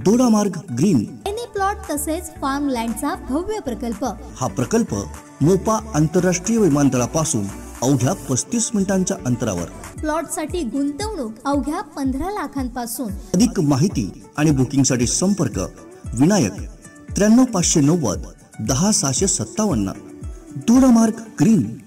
Dodamarg green any plot तसेच form लँडचा भव्य प्रकल्प। हा प्रकल्प मोपा आंतरराष्ट्रीय विमानतळापासून अवघ्या 35 मिनिटांच्या अंतरावर। प्लॉट साठी गुंतवणूक अवघ्या 15 लाखांपासून। अधिक माहिती आणि बुकिंग साठी संपर्क विनायक 93 590 10 657 दोडामार्ग ग्रीन।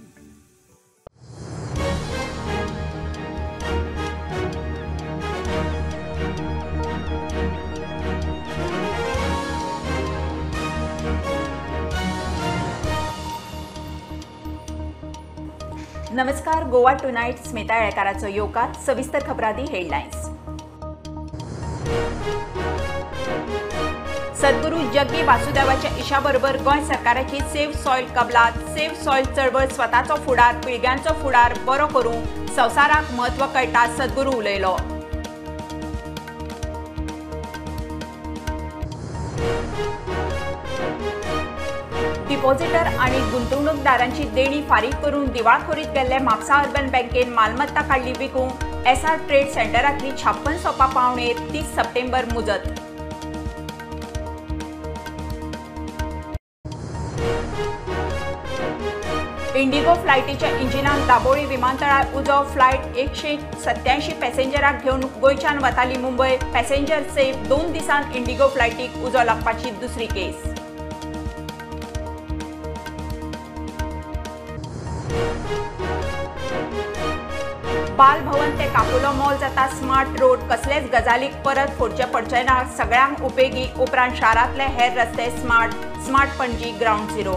नमस्कार, गोवा टुनाइट स्मिता येळकाराचो येवकार। सविस्तर खबरादी हेडलाइन्स। सद्गुरू जग्गी वासुदेवाच्या इशाबरोबर गोंय सरकाराची सेव्ह सॉयल कबलात। सेव्ह सॉयल चळवळ स्वताचो फुडार पिळग्यांचो फुडार बरो करूंक संवसाराक म्हत्व कळटा, सद्गुरू उलयलो। डिपॉझिटर आणि गुंतवणूकदारांची देणी फारीक करून दिवाळखोरीत गेल्ले म्हापसा अर्बन बँकेन मालमत्ता काढली विकूंक एसआर ट्रेड सेंटरांतली 56 सोपा पावणेर 30 सप्टेंबर मुजत। इंडिगो फ्लायटीच्या इंजिनाक दाबोळी विमानतळार उजो। फ्लायट 187 पॅसेंजरांक घेवन गोंयच्यान वताली मुंबय। पॅसेंजर सेफ 2 दिसांत इंडिगो फ्लायटीक उजो लागपाची दुसरी केस। बाल भवन ते काकुलो मॉल जाता स्मार्ट रोड। कसलेच गजालीक परत फोडचे पडचे ना, सगळ्यांक उपेगी। उपरांत शारांतले हेर रस्ते smart Panaji ground zero.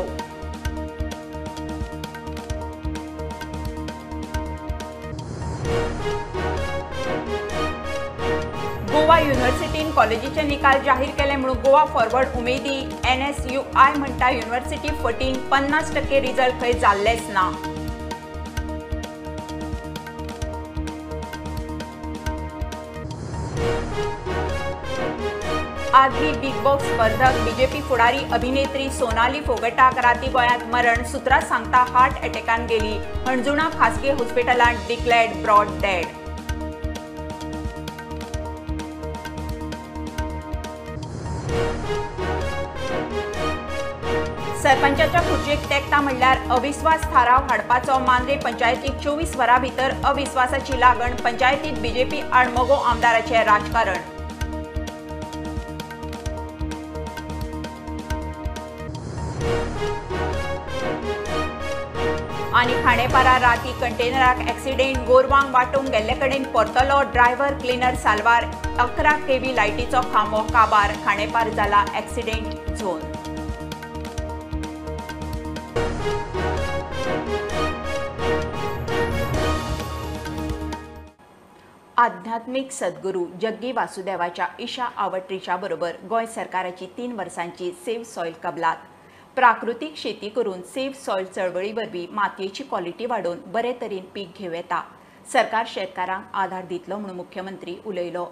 Goa युनिव्हर्सिटीन कॉलेजीचे निकाल जाहीर केले म्हणून गोवा फॉरवर्ड उमेदी। NSUI म्हणटा युनिव्हर्सिटी फटींग 50% रिझल्ट खंय जाल्लेच ना। आदली बिग बॉस स्पर्धक बीजेपी फुडारी अभिनेत्री सोनाली फोगटाक राती गोंयांत मरण। सुत्रां सांगता हार्ट अटॅकान गेली। हणजुणा खासगी हॉस्पिटलांत डिक्लेअर्ड ब्रॉड डेड। सरपंचाच्या खुर्चेक तेंकता म्हणल्यार अविश्वास थाराव हाडपाचो। मांद्रे पंचायतीक 24 वरां भितर अविश्वासाची लागण। पंचायतीत बीजेपी आडमोगो आमदाराचे राजकारण। आणि खाणेपारा राती कंटेनराक ॲक्सिडेंट। गोरवांक वाटूंक गेल्ले कडेन परतलो। Driver cleaner साल्वार। 11 kV लायटीचो खांबो काबार। खाणेपार जाला ॲक्सिडेंट झोन। आध्यात्मिक सद्गुरू जग्गी वासुदेवाच्या इशा आवट्रीच्या बरोबर गोंय सरकाराची 3 वर्सांची सेव्ह सॉयल कबलात। प्राकृतीक शेती करून सेव्ह सॉयल चळवळी वरवीं मातयेची क्वॉलिटी वाडोवन बरे तरेन पीक घेवं येता। सरकार शेतकारांक आधार दितलो म्हणून मुख्यमंत्री उलयलो।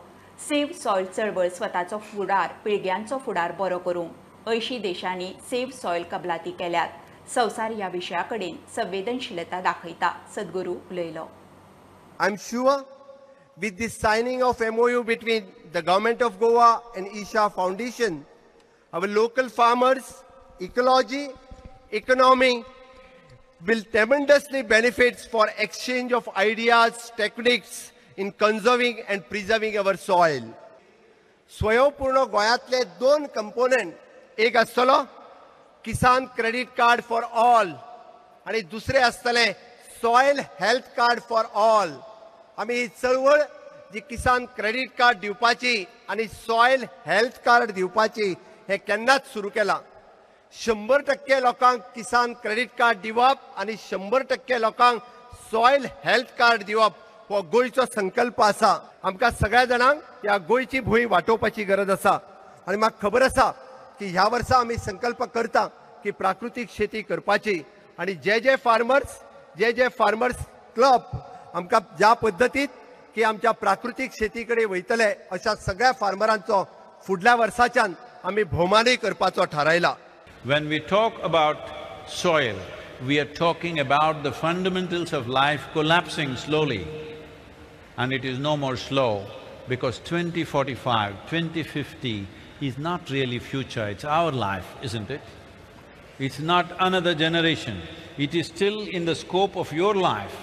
सेव्ह सॉयल चळवळ स्वताचो फुडार पिळग्यांचो फुडार बरो करूंक 80 देशांनी सेव्ह सॉयल कबलाती केल्यात। संवसार ह्या विशया कडेन संवेदनशीलता दाखयता, सद्गुरू उलयलो। I'm sure with the signing of MOU between the Government of Goa and Isha Foundation, our local farmers, ecology, economy will tremendously benefit for exchange of ideas, techniques in conserving and preserving our soil. स्वयंपूर्ण गोंयांतले 2 component एक आसतलो किसान credit card for all आणि दुसरे आसतले soil health card for all. आमी ही चळवळ जी किसान credit card दिवपाची आणि सॉयल हेल्थ कार्ड दिवपाची हे केन्नाच सुरू केला। 100% लोकांक किसान क्रेडिट कार्ड दिवप आणि 100% लोकांक सॉयल हेल्थ कार्ड दिवप हो गोंयचो संकल्प आसा। आमकां सगळ्या जाणांक ह्या गोंयची भूंय वाटोवपाची गरज आसा आणि म्हाका खबर आसा की ह्या वर्सा आमी संकल्प करता की प्राकृतीक शेती करपाची आणि जे फार्मर्स क्लब आमकां ज्या पद्दतीत की आमच्या प्राकृतीक शेती कडेन वयतले अशा सगळ्या फार्मरांचो फुडल्या वर्साच्यान आमी भोवमानय करपाचो थारायला। When we talk about soil, we are talking about the fundamentals of life collapsing slowly. And it is no more slow, because 2045, 2050 is not really future, it's our life, isn't it? It's not another generation, it is still in the scope of your life.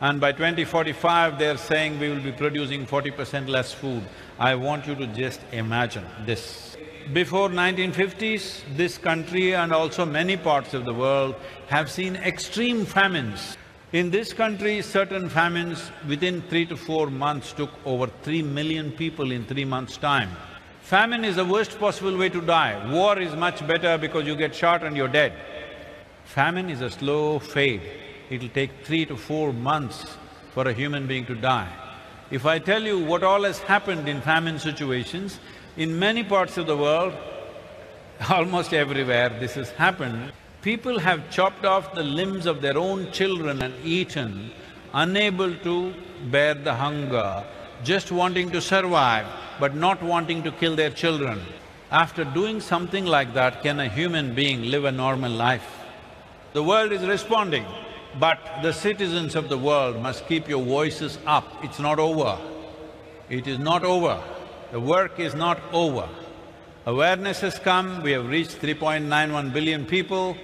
And by 2045, they're saying we will be producing 40% less food. I want you to just imagine this. Before 1950s, this country and also many parts of the world have seen extreme famines. In this country, certain famines within 3 to 4 months took over 3 million people in 3 months' time. Famine is the worst possible way to die. War is much better because you get shot and you're dead. Famine is a slow fade. It'll take 3 to 4 months for a human being to die. If I tell you what all has happened in famine situations, in many parts of the world, almost everywhere this has happened, people have chopped off the limbs of their own children and eaten, unable to bear the hunger, just wanting to survive, but not wanting to kill their children. After doing something like that, can a human being live a normal life? The world is responding, but the citizens of the world must keep your voices up. It's not over. It is not over. The work is not over. Awareness has come, we have reached 3.91 billion people,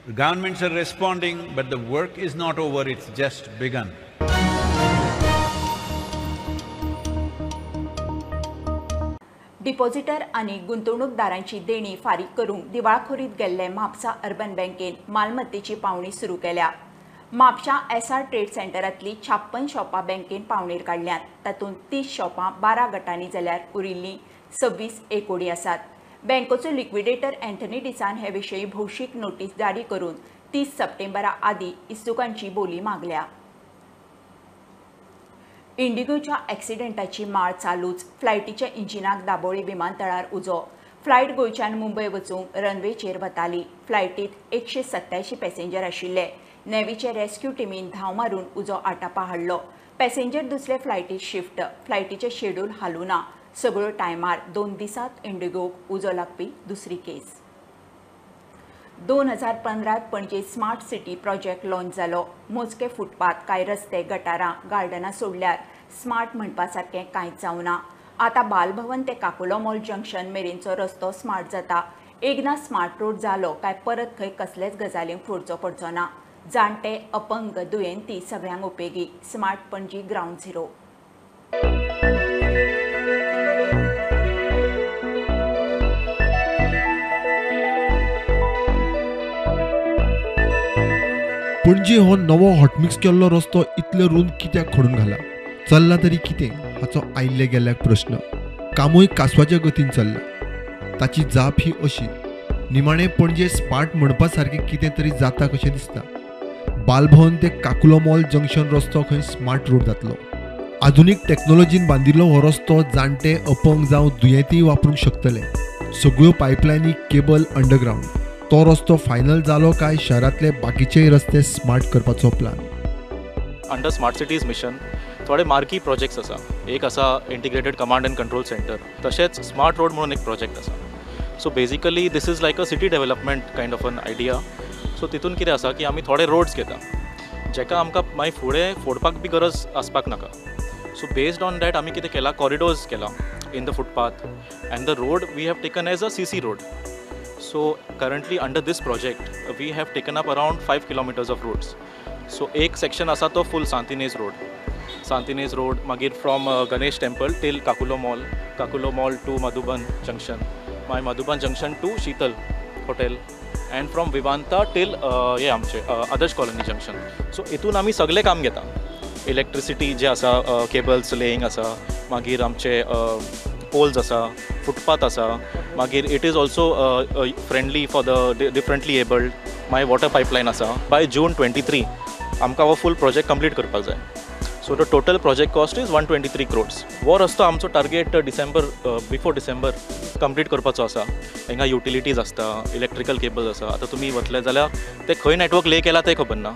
the governments are responding, but the work is not over, it's just begun. Depositor आणि गुंतवणूकदारांची देणी फारीक करूंक दिवाळखोरीत गेल्ले Mapusa urban बँकेन मालमत्तेची पावणी सुरू केल्या. म्हापशा SR ट्रेड सेंटरांतली 56 शॉपां बँकेन पावणेर काडल्यात. तातूंत 30 शॉपां 12 गटांनी जाल्यार उरिल्लीं 26 एकोडी आसात. बँकेचो लिक्विडेटर अँथनी डिसान हे विशयी भौशीक नोटीस जारी करून 30 सप्टेंबरा आदी इस्तुकांची बोली मागल्या. इंडिगोच्या ॲक्सिडेंटाची माळ चालूच. फ्लायटीच्या इंजिनाक दाबोळी विमानतळार उजो. फ्लायट गोंयच्यान मुंबय वचूंक रनवेचेर वताली. फ्लायटींत 187 पॅसेंजर आशिल्ले. नेव्हीचे रेस्क्यू टीमीन धांव मारून उजो आटापा हाडलो. पॅसेंजर दुसरे फ्लायटींत शिफ्ट. फ्लायटीचें शेड्यूल हालूं ना. सगळ्यो टायमार 2 दिसांत इंडिगोक उजो लागपी दुसरी केस. 2015 पणजे स्मार्ट सिटी प्रोजेक्ट लॉन्च जालो. मोजके फुटपाथ, कांय रस्ते, गटारां, गार्डनां सोडल्यार स्मार्ट म्हणपा सारकें कांयच जावना. आतां बालभवन ते काकुलो मॉल जंक्शन मेरेनचो रस्तो स्मार्ट जाता. एकदां स्मार्ट रोड जालो काय परत खंय कसलेच गजालींक फोडचो पडचो ना. जाणटे, अपंग, दुयेंती सगळ्यांक उपेगी. Smart Panaji ground zero. Panaji हो नवो हॉटमिक्स केल्लो रस्तो इतले रुंद कित्याक खडून घाला? चल्ला तरी कितें हाचो आयिल्ले गेल्याक प्रश्न. कामूय कासवाच्या गतीन चल्ला. ताची जाप ही अशी, निमाणे पणजे स्मार्ट म्हणपा सारकें कितें तरी जाता कशें दिसता. बालभवन ते काकुलो मॉल जंक्शन रस्तो खंय स्मार्ट रोड जातलो. आधुनीक टॅक्नॉलॉजीन बांदिल्लो हो रस्तो जाणटे, अपंग जावं दुयेंतीय वापरूंक शकतले. सगळ्यो पायपलायनी, केबल अंडरग्राउंड. तो रस्तो फायनल जालो काय शहरातले बाकीचेय रस्ते स्मार्ट करपाचो plan. Under smart cities mission थोडे मार्की प्रोजेक्ट्स आसा. एक आसा integrated command end control centre. तशेंच स्मार्ट रोड म्हणून एक प्रोजेक्ट आसा. So basically this is like a city development kind of N idea. So तितून कितें आसा की आमी थोडे रोड्स घेता जेका आमकां मागीर फुडें फोडपाक बी गरज आसपाक नाका. सो बेस्ड ऑन दॅट आमी कितें केलां, कॉरिडोर्स केला in the footpath and the road we have taken as a CC road. So currently under this project we have taken up around 5 kilometers of roads. So एक section असा तो full Santinez road मागीर from Ganesh temple till Kakulo mall to Madhuban junction, my Madhuban junction to Sheetal hotel and from Vivanta till हे आमचे Adarsh colony junction. So इथून आम्ही सगळे काम घेता. इलेक्ट्रिसिटी जे आसा, केबल्स लेईंग आसा, मागीर आमचे पोल्स आसा, फुटपाथ आसा, मागीर it is also friendly for the differently abled. My water pipeline आसा. बाय जून 23 आमकां हो फूल प्रोजेक्ट कंप्लीट करपाक जाय. So the total project cost is 123 crores. हो रस्तो आमचो टार्गेट बिफोर डिसेंबर कंप्लीट करपाचो आसा. हिंगा युटिलिटीज आसता, इलेक्ट्रिकल केबल्स आसा. आतां तुमी वतले जाल्यार ते खंय नेटवर्क ले केला तें खबर ना.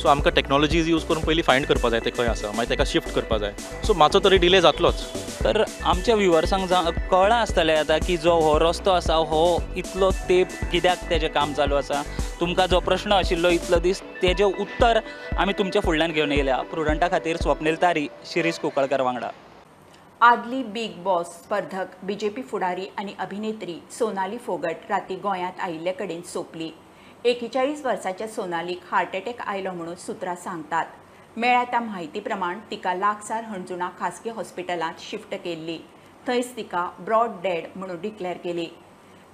सो आमकां टॅक्नॉलॉजीज यूज करून पयलीं फायंड करपा जाय ते खंय आसा, मागीर ताका शिफ्ट करपा जाय. सो मातसो तरी डिले जातलोच. तर आमच्या व्ह्युअर्सांक कळ्ळां आसतलें आतां की जो हो रस्तो आसा हो इतलो तेंप कित्याक तेजें काम चालू आसा. तुमकां जो प्रश्न आशिल्लो इतलो दीस तेजें उत्तर आमी तुमच्या फुडल्यान घेवन येयल्या. प्रुडंटा खातीर स्वप्नील तारी, शिरीष कुंकळकर वांगडा. आदली बिग बॉस स्पर्धक बीजेपी फुडारी आणि अभिनेत्री सोनाली फोगट राती गोंयांत आयिल्ले कडेन सोंपली. 41 वर्साच्या सोनालीक हार्ट अटॅक आयलो म्हणून सुत्रां सांगतात. मेळ्ळ्या त्या म्हायती प्रमाण तिका लागसार हणजुणा खासगी हॉस्पिटलांत शिफ्ट केल्ली. थंयच तिका ब्रॉड डेड म्हणून डिक्लेअर केली.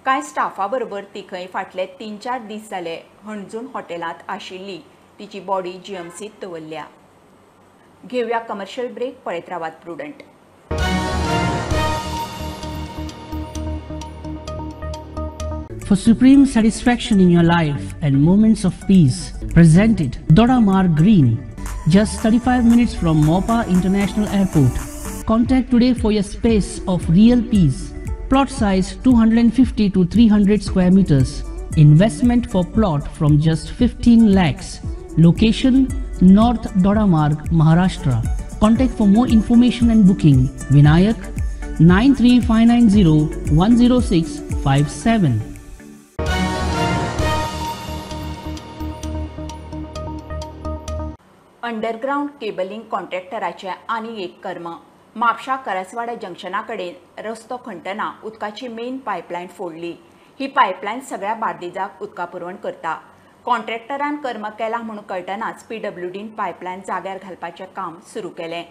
कांय स्टाफा बरोबर ती खंय फाटले 3-4 दीस जाले हणजूण हॉटेलांत आशिल्ली. तिची बॉडी जीएमसीत दवरल्या. घेवया कमर्शियल ब्रेक. पळयत रावात prudent. For supreme satisfaction in your life and moments of peace, presented Dodamar Green, just 35 minutes from Mopa International Airport. Contact today for your space of real peace. Plot size 250 to 300 square meters. Investment for plot from just 15 lakhs. Location North Dodamarg, Maharashtra. Contact for more information and booking. Vinayak 93590 10657. Underground cabling कॉन्ट्रॅक्टराचे आनी एक कर्म. म्हापशा करसवाडा जंक्शना कडेन रस्तो खणटना उदकाची main pipeline फोडली. ही pipeline सगळ्या बार्देजाक उदका पुरवण करता. कॉन्ट्रॅक्टरान कर्म केला म्हणून कळटनाच PWDन पायपलायन जाग्यार घालपाचें काम सुरू केलें.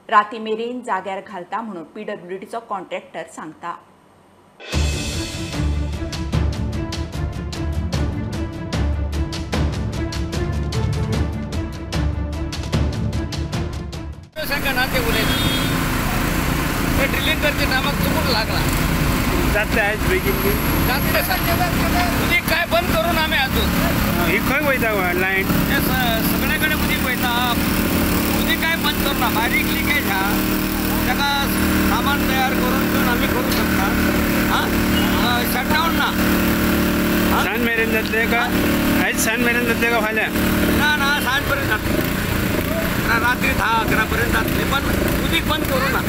राती मेरेन जाग्यार घालता म्हणून PWDचो कॉन्ट्रॅक्टर सांगता. ड्रिलिंग करते नामक चुकून लागला जातले आज बेगीन उदीक काय बंद करून आम्ही अजून ही खंय वयता लायन सगळे कडेन उदीक वयता. उदीक काय बंद करना. बारीक लिकेज हा ताका सामान तयार करून घेवन आमी करूं शकता. शटडाऊन ना सांज मेरेन जातले का आयज सांज मेरेन जातले का फाल्यां ना सांज पर्यंत जातले. रात्री 10-11 पर्यंत जातले पण उदीक बंद करू ना.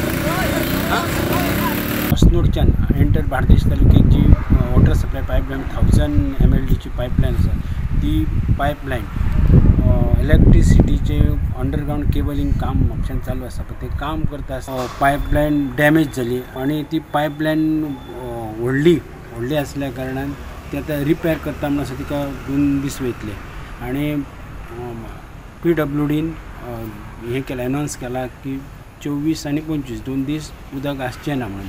अस्नोडच्यान एंटर बार्देश तालुक्यात जी water supply pipeline 1000 mld pipeline आसा ती पायपलायन इलेक्ट्रिसिटीचे अंडरग्राउंड केबलिंग काम म्हापशान चालू आसा. पण ते काम करता आसतना पायपलायन डॅमेज जाली आणि ती पायपलायन व्हडली असल्या कारणान ती आतां रिपेर करता म्हणून आसा तिका 2 दीस वयतले. आणि PWDन हें केलां अनाउन्स केला की 24 आणि 25 2 दीस उदक आसचें ना म्हणून.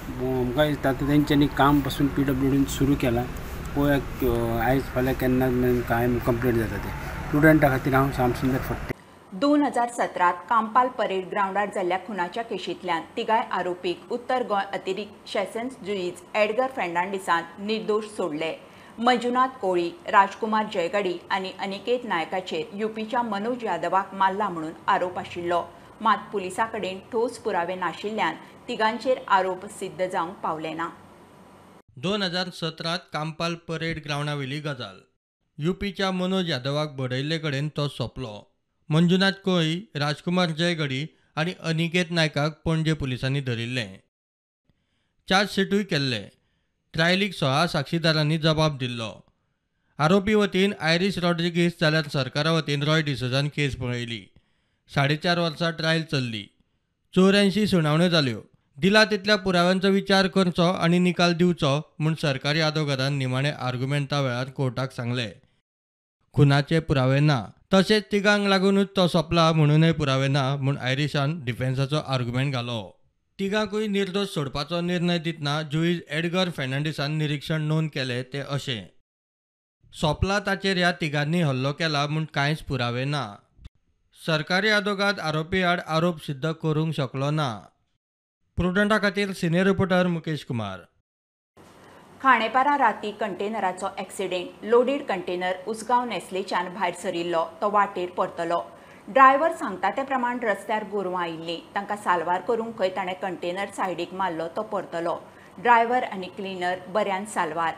म्हाका दिसता तेंच्यांनी काम पासून PWDन सुरू केलां. पळोवया आयज फाल्यां केन्ना काय कंप्लीट जाता ते. स्टुडंटा खातीर हांव श्यामसुंदर फडते. 2017 कांपाल परेड ग्राउंडार जाल्ल्या खुनाच्या केशींतल्यान तिगाय आरोपीक उत्तर गोंय अतिरिक्त सेशन्स जुईज एडगर फेर्नांडीसान निर्दोश सोडले. मंजुनाथ कोळी, राजकुमार जयगडी आणि अनिकेत नायकाचेर UPच्या मनोज यादवाक मारला म्हणून आरोप आशिल्लो. मात पुलिसा कडेन ठोस पुरावे नाशिल्ल्यान तिगांचेर आरोप सिद्ध जावंक पावले ना. 2017 कांपाल परेड ग्राउंडावेली गजाल. UPच्या मनोज यादवाक बडयल्ले कडेन तो सोंपलो. मंजुनाथ कोळी, राजकुमार जयगडी आणि अनिकेत नायकाक पणजे पुलिसांनी धरिल्ले. चार्जशीटूय केल्ले. ट्रायलीक 16 साक्षीदारांनी जबाब दिल्लो. आरोपी वतीन आयरिश रॉड्रिगीस जाल्यार सरकारा वतीन रॉय डिसोजान केस पळयली. 4.5 वर्सां ट्रायल चल्ली. 84 सुनावण्यो जाल्यो. दिला तितल्या पुराव्यांचो विचार करचो आनी निकाल दिवचो म्हूण सरकारी आदवोगादान निमाणे आर्ग्युमेंटा वेळार कोर्टाक सांगले. खुनाचे पुरावे ना तशेंच तिगांक लागूनच तो सोंपला म्हणूनय पुरावे ना म्हूण आयरिशान डिफेन्साचो आर्ग्युमेंट घालो. तिगांकूय निर्दोश सोडपाचो निर्णय दितना जुईज एडगर फेर्नांडीसान निरीक्षण नोंद केले ते अशें. सोंपला ताचेर ह्या तिगांनी हल्लो केला म्हूण कांयच पुरावे ना. सरकारी आदवोगाद आरोपी आड आरोप सिद्ध करूंक शकलो ना. प्रुडंटा खातीर सिनियर रिपोर्टर मुकेश कुमार. खाणेपारा राती कंटेनराचो एक्सिडेंट. लोडेड कंटेनर उसगांव नेसलेच्यान भायर सरिल्लो. तो वाटेर परतलो. ड्रायव्हर सांगता ते प्रमाण रस्त्यार गोरवां आयिल्लीं. तांकां साल्वार करूंक खंय ताणें कंटेनर सायडीक मारलो तो परतलो. ड्रायव्हर आनी क्लिनर बऱ्यान साल्वार.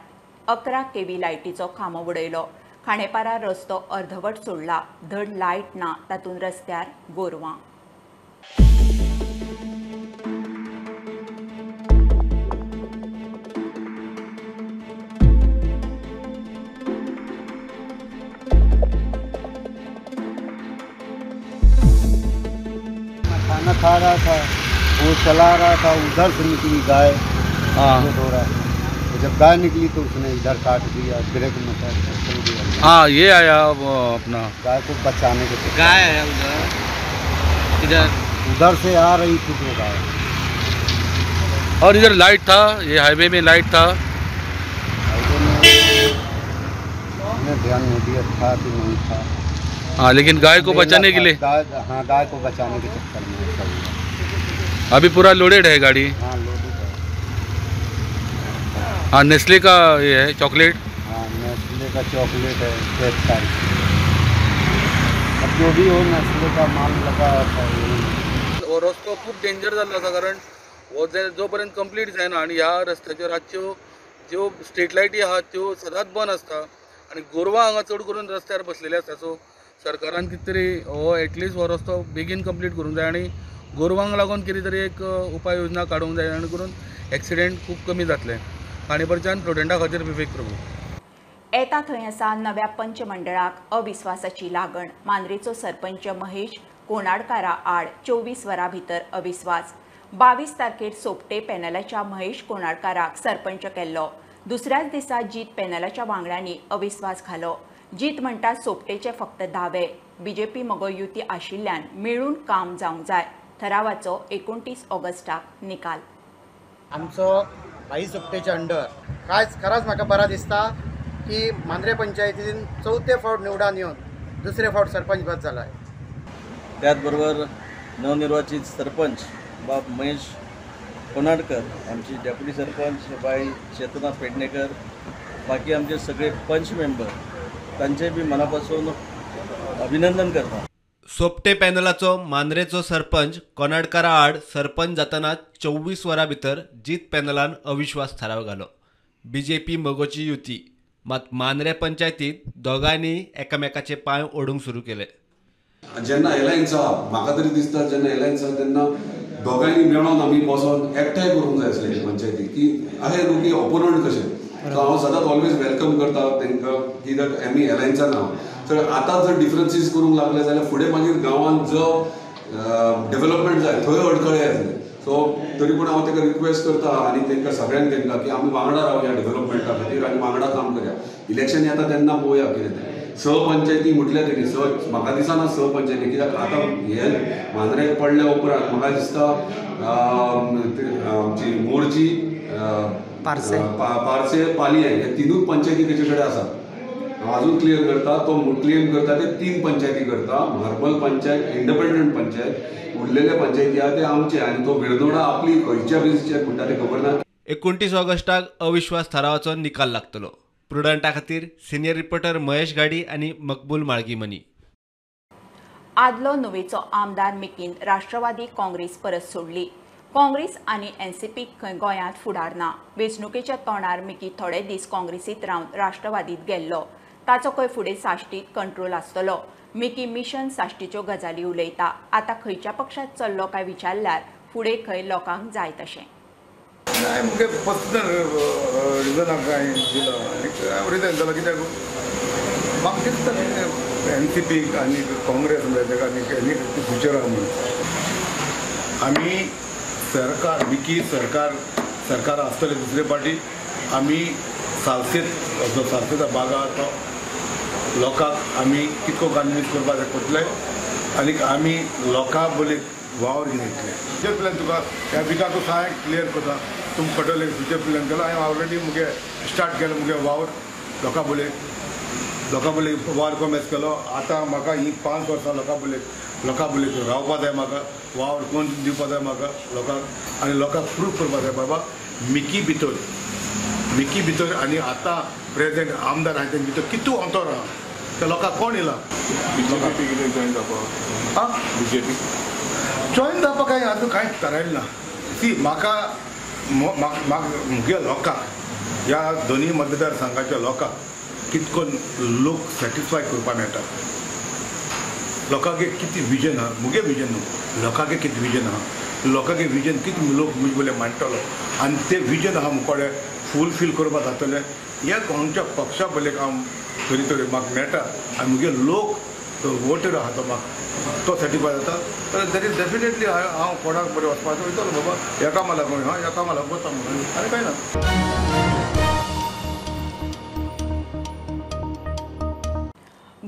11 kV लायटीचो खांबो उडयलो. खाणेपारा रस्तो अर्धवट सोडला. धड लायट ना तातूंत रस्त्यार गोरवां. खाना खा रहा था वो चला रहा था, उधर से निकली गाय, वो दो रहा। जब गाय निकली तो उसने इधर काट दिया, ब्रेक में चल दिया। हाँ, ये आया वो अपना गाय को बचाने के लिए। गाय आया उधर उधर से आ रही थी वो गाय, और इधर लाइट था, ये हाईवे में लाइट था। मैंने ध्यान नहीं दिया था कि नहीं था। हाँ, लेकिन गाय को बचाने के लिए, हाँ गाय को बचाने के चक्कर में सब। अभी पूरा लोडेड है गाड़ी। हाँ लोडेड है। हाँ, नेस्ले का ये है चॉकलेट। हाँ, नेस्ले का चॉकलेट है, केक टाइप। अब जो भी हो, नेस्ले का माल लगा था। वो रस्तो खूप डेंजर जाल्लो आसा, कारण वो जोपर्यंत कंप्लीट जायना आनी ह्या रस्त्याचेर रातच्यो ज्यो स्ट्रीट लायटी आहात त्यो सदांच बंद आसता आनी गोरवां हांगा चड करून रस्त्यार बसलेले आसता. सो सरकारान कितें तरी हो एटलिस्ट हो रस्तो बेगीन कंप्लीट करूंक जाय आनी गोरवांक लागून कितें तरी एक उपाय योजना काडूंक जाय, आनी करून एक्सिडेंट खूब कमी जातले. काणेपरच्यान प्रोटेंडा खातीर विवेक प्रभू. येता थंय आसा नव्या पंच मंडळाक अविस्वासाची लागण. मांद्रेचो सरपंच महेश कोणाडकारा आड 24 वरां भितर अविस्वास. 22 तारखेर सोपटे पॅनलाच्या महेश कोणाडकाराक सरपंच केल्लो. दुसऱ्याच दिसा जीत पॅनलाच्या वांगड्यांनी अविस्वास घालो. जीत म्हणटा सोपटेचे फक्त दावे. बीजेपी मगो युती आशिल्ल्यान मेळून काम जावंक जाय. ठरावाचो 29 ऑगस्टाक निकाल. आमचो भाई सोपटेच्या अंडर खराच म्हाका बरा दिसता की मांद्रे पंचायतीन 4थे फावट निवडान येवन दुसरे फावट सरपंच पद जाला. त्याच बरोबर नवनिर्वाचित सरपंच बाब महेश कोणाडकर, आमची डेप्युटी सरपंच बाई चेतना पेडणेकर, बाकी आमचे सगळे पंच मेंबर, तांचे बी मनापासून अभिनंदन करता. सोपटे पॅनलाचो मांद्रेचो सरपंच कोणाडकारा आड सरपंच जातना 24 वरां भितर जीत पॅनलान अविश्वास थाराव घालो. बीजेपी मगोची युती. मात मांद्रे पंचायतीत दोगांनी एकामेकाचे पांय ओडूंक सुरू केले. जेन्ना एलायन्स आहा, म्हाका तरी दिसता जेन्ना एलायन्स आहा तेन्ना दोगांयनी मेळोन आमी बसोन एकठांय करूंक जाय आसलें पंचायती, की आहे न्हू की ऑपोनंट कशें. सो हांव सदांच ऑलवेज वेलकम करता तांकां, कित्याक आमी एलायन्सान आहा. तर आतां जर डिफरन्सीस करूंक लागले जाल्यार फुडें मागीर गांवांत जो डेव्हलपमेंट जाय थंय अडखळे येतले. सो तरी पूण हांव ताका रिक्वेस्ट करता आनी तांकां सगळ्यांक तांकां की आमी वांगडा रावया डेव्हलपमेंटा खातीर आनी वांगडा काम करया. इलेक्शन येता तेन्ना पळोवया कितें तें. सहपंचायती म्हटल्या तेणी म्हाका दिसना सहपंचायती, कित्याक आतां हे मांद्रे पडले उपरांत म्हाका दिसता आमची मोरची, पारसे, पालये हे तिनूच पंचायती तेचे कडेन आसात. हांव अजून क्लियर करता, तो क्लेम करता ते 3 पंचायती करता. मार्बल पंचायत, इंडिपेंडंट पंचायत, उरलेले पंचायती आहा ते आमचे, आनी तो वेर्दोडा आपली खंयच्या बेसीचेर म्हणटा ते खबर ना. 29 ऑगस्टाक अविश्वास थारावाचो निकाल लागतलो. प्रुडंटा खातीर सिनियर रिपोर्टर महेश गाडी आनी मकबूल माळगीमनी. आदलो नुवेचो आमदार मिकीन राष्ट्रवादी काँग्रेस परत सोडली. काँग्रेस आनी एनसीपी खंय गोंयांत फुडार ना. वेंचणुकेच्या तोंडार मिकी थोडे दीस काँग्रेसीत रावन राष्ट्रवादीत गेल्लो. ताचो खंय फुडें साश्टीत कंट्रोल आसतलो. मिकी मिशन साश्टीच्यो गजाली उलयता. आतां खंयच्या पक्षांत चल्लो काय विचारल्यार फुडें खंय लोकांक जाय तशें. नाही मुगे पर्सनल रिजनाक काय दिला आनी रिजन जालां कित्याक म्हाका दिसता एनसीपीक आनी काँग्रेस तेका आनी फ्युचर आहा म्हणून आमी सरकार विकी सरकार आसतले दुसरे पार्टी आमी सालसेता बागा तो लोकांक आमी कितको कन्विन्स करपाक जाय करतले आनी आमी लोकांक बोले वावर घेवन येतले. फ्युचर प्लॅन तुका ह्या विकाक तूं सांग क्लियर करता तुमकां कळटलें फ्युचर प्लॅन केलो. हांवें ऑलरेडी मुगे स्टार्ट केलो मुगे वावर लोकां बोले वावर कॉमेस केलो. आतां म्हाका ही 5 वर्सां लोकां बोले रावपा जाय म्हाका वावर कोण दिवपा जाय म्हाका लोकांक आनी लोकांक प्रूफ करपा जाय बाबा मिकी भितर आनी आतां प्रेझेंट आमदार आहाय तें भितर कितू अंतर आहा ते लोकांक कोण येयला. जॉयन जावपा जॉयन जावपा कांय आजून कांयच थारायलें ना. सी म्हाका मुगे लोकांक ह्या दोनी मतदारसंघाच्या लोकांक कितको लोक सॅटिस्फाय करपा मेळटा. लोकांक कितें विजन आहा मुगे विजन न्हू लोकांक कितें विजन आहा लोकांक विजन कितें लोक मुजे बोले मांडटलो आनी तें विजन आहा मुकोडे फुलफील करपा जातलें. हे खंयच्या पक्षा बोले हांव तरी म्हाका मेळटा आनी मुगे लोक तो वोटर आहा तो म्हाका तो सर्टिफाय जाता तर दॅट इज डेफिनेटली हांव कोणाक बरें वचपाचो वयतलो बाबा ह्या कामां लागून ह्या कामां लागून वता म्हणून आनी कांय ना.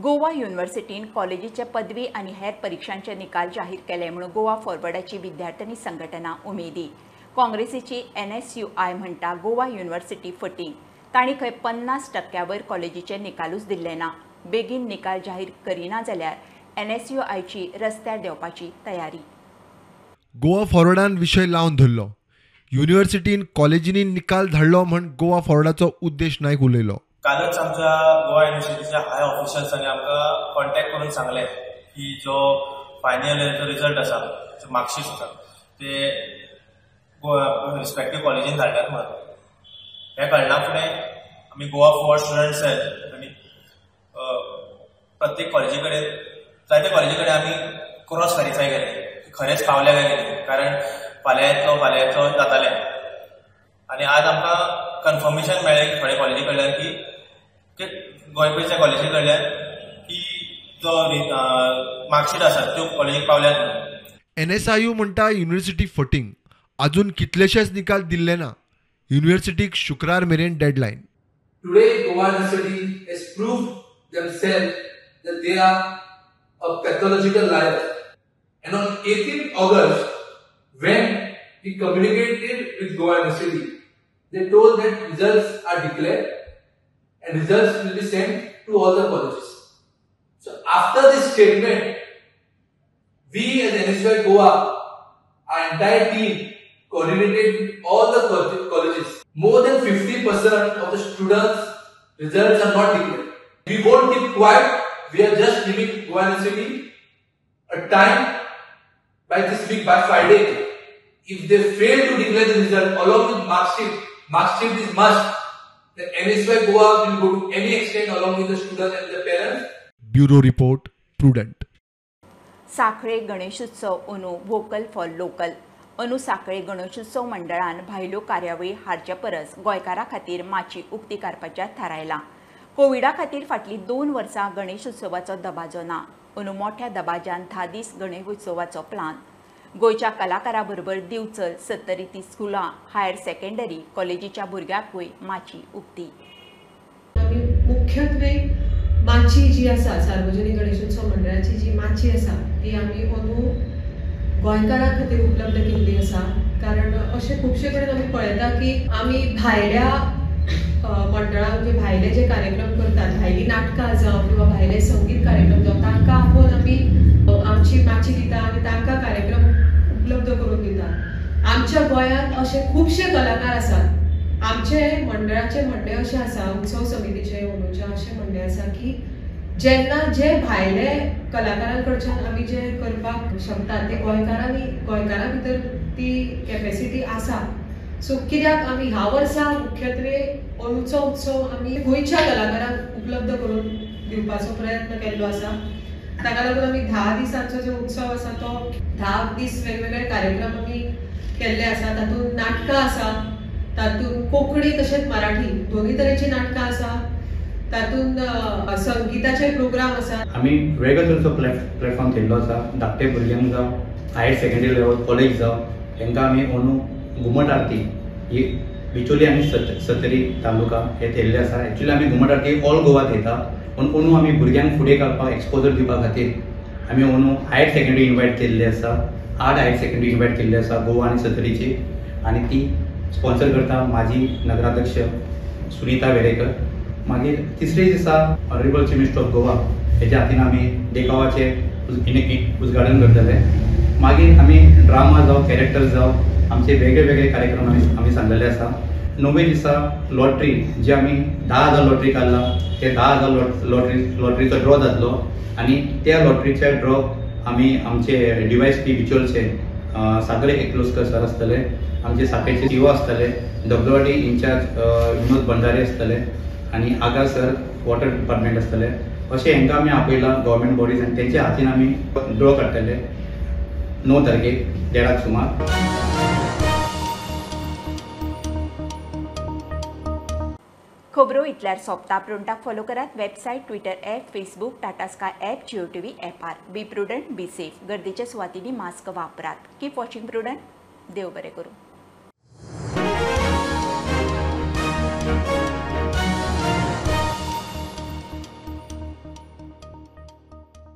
गोवा युनिव्हर्सिटीन कॉलेजीचे पदवी आणि हेर परीक्षांचे निकाल जाहीर केले म्हणून गोवा फॉरवर्डाची विद्यार्थी संघटना उमेदी. काँग्रेसीची NSUI म्हणटा गोवा युनिव्हर्सिटी फटींग. तांणी खंय 50% वयर कॉलेजीचे निकालूच दिल्ले ना. बेगीन निकाल जाहीर करिना जाल्यार NSUIची रस्त्यार देवपाची तयारी. गोवा फॉरवर्डान विशय लावन धरलो. युनिव्हर्सिटीन कॉलेजींनी निकाल धाडलो म्हण गोवा फॉरवर्डाचो उद्देश नायक उलयलो. कालच आमच्या गोवा युनिव्हर्सिटीच्या हाय ऑफिशल्सांनी आमकां कॉन्टॅक्ट करून सांगले की जो फायनल इयरचो रिजल्ट आसा जो मार्कशीट आसा ते रिस्पेक्टीव कॉलेजीन धाडल्यात म्हणून. हे कळना फुडें आमी गोवा फॉरवर्ड स्टुडंट सेल आनी प्रत्येक कॉलेजी कडेन जायते कॉलेजी कडेन आमी क्रॉस व्हेरीफाय केले खरेंच पावले काय कितें, कारण फाल्यां येतलो जातालें. आनी आज आमकां कन्फर्मेशन मेळ्ळें थोड्या कॉलेजी कडल्यान की गोंयच्या कॉलेजी कडल्यान की जो मार्कशीट आसा त्यो कॉलेजीक पावल्यात म्हणून. NSIU म्हणटा युनिव्हर्सिटी फटींग. अजून कितलेशेच निकाल दिल्ले ना. युनिव्हर्सिटीक शुक्रार मेरेन deadline. Today, Goa University has proved themselves that they are a pathological liar. And on 18th August, when we communicated with Goa University, they told that results are declared and results will be sent to all the colleges. So after this statement, we as NSUI Goa, our entire team, coordinated with all the colleges. More than 50% of the students' results are not declared. We won't keep quiet. We are just giving Goa University a time by this week, by Friday. If they fail to declare the result along with marksheet is must, then NSUI Goa will go to any extent along with the students and their parents. Bureau Report, Prudent. साखळे गणेशोत्सव अंदू vocal for local. अंदू साखळे गणेशोत्सव मंडळान भायल्यो कार्यावळी हाडचे परस गोंयकारां खातीर माची उक्ती काडपाचें थारायलां. कोविडा खातीर फाटलीं 2 वर्सां गणेशोत्सवाचो दबाजो ना. अंदू मोठ्या दबाज्यान 10 दीस गणेशोत्सवाचो प्लान. गोंयच्या कलाकारां बरोबर दिवचल 70 स्कुलां, हायर सेकंडरी, कॉलेजीच्या भुरग्यांकूय माची उक्ती. मुख्यत्वे माची जी आसा सार्वजनीक गणेशोत्सव मंडळाची जी माची आसा ती आमी अंदू गोंयकारां खातीर उपलब्ध केल्ली आसा. कारण अशें खुबशे कडेन आमी पळयता की आमी भायल्या मंडळां म्हणजे भायले जे कार्यक्रम करतात, भायली नाटकां जावं किंवा भायले संगीत कार्यक्रम जावं तांकां आपोवन आमी आमची माची दिता आनी तांकां कार्यक्रम उपलब्ध करून दिता. आमच्या गोंयांत अशे खुबशे कलाकार आसात. आमचे मंडळाचे म्हणणे अशें आसा, उत्सव समितीचे अंदूचे अशें म्हणणे आसा की जेन्ना जे भायले कलाकारां कडच्यान आमी जे करपाक शकतात ते गोंयकारां भितर ती कॅपेसिटी आसा. सो कित्याक आमी ह्या वर्सा मुख्यत्वे अंदूचो उत्सव आमी गोंयच्या कलाकारांक उपलब्ध करून दिवपाचो प्रयत्न केल्लो आसा. ताका लागून आमी 10 दिसांचो जो उत्सव आसा तो 10 दीस वेगवेगळे कार्यक्रम आमी केल्ले आसा. तातूंत नाटकां आसा, तातूंत कोंकणी तशेंच मराठी दोन्ही तरेची नाटकां आसा, तातूंत संगीताचे प्रोग्राम आसा. आमी वेगळो तरेचो प्लॅटफॉर्म केल्लो आसा. धाकटे भुरग्यांक जावं हायर सेकंडरी लेवल कॉलेज जावं तांकां आमी अंदू घुमट आरती ही बिचोली आनी सत्तरी तालुका हे थेयल्ले आसा. एक्चुअली आमी घुमट आरती ऑल गोवा थेयता, पूण अंदू आमी भुरग्यांक फुडें घालपाक एक्सपोजर दिवपा खातीर आमी अंदू हायर सेकंडरी इन्वायट केल्ले आसा. 8 हायर सेकंडरी इन्वायट केल्ले आसा गोवा आनी सत्तरीची, आनी ती स्पॉन्सर करता माजी नगराध्यक्ष सुनीता वेरेकर. मागीर तिसरे दिसा honourable chief minister of Goa हेच्या हातीन आमी देखावाचे उद्घाटन करतले. मागीर आमी ड्रामा जावं कॅरेक्टर जावं आमचे वेगळे वेगळे कार्यक्रम आमी सांगलेले आसा. 9वे दिसा लॉटरी जी आमी 10,000 लॉटरी काडला ते 10,000 लॉटरीचो ड्रॉ जातलो आनी त्या लॉटरीच्या ड्रॉ आमी आमचे DYSP बिचोलचे सागरे एकलोस्कर सर आसतले, आमचे साखळेचे CEO आसतले, धबधबाटी इन्चार्ज विनोद भंडारी आसतले आनी आगार सर वॉटर डिपार्टमेंट आसतले. अशें हांकां आमी आपयलां गव्हर्मेंट बॉडीज आनी तेंच्या हातीन आमी ड्रॉ काडटले 9 तारखेक 1:30 सुमार. खबरो इतल्यार सोंपता. प्रोंटाक फॉलो करात. Website, Twitter app, Facebook, Tata Sky app, Jio TV ॲपार. Be prudent, be safe. गर्देच्या सुवातींनी मास्क वापरात. Keep watching prudent. देव बरें करूं.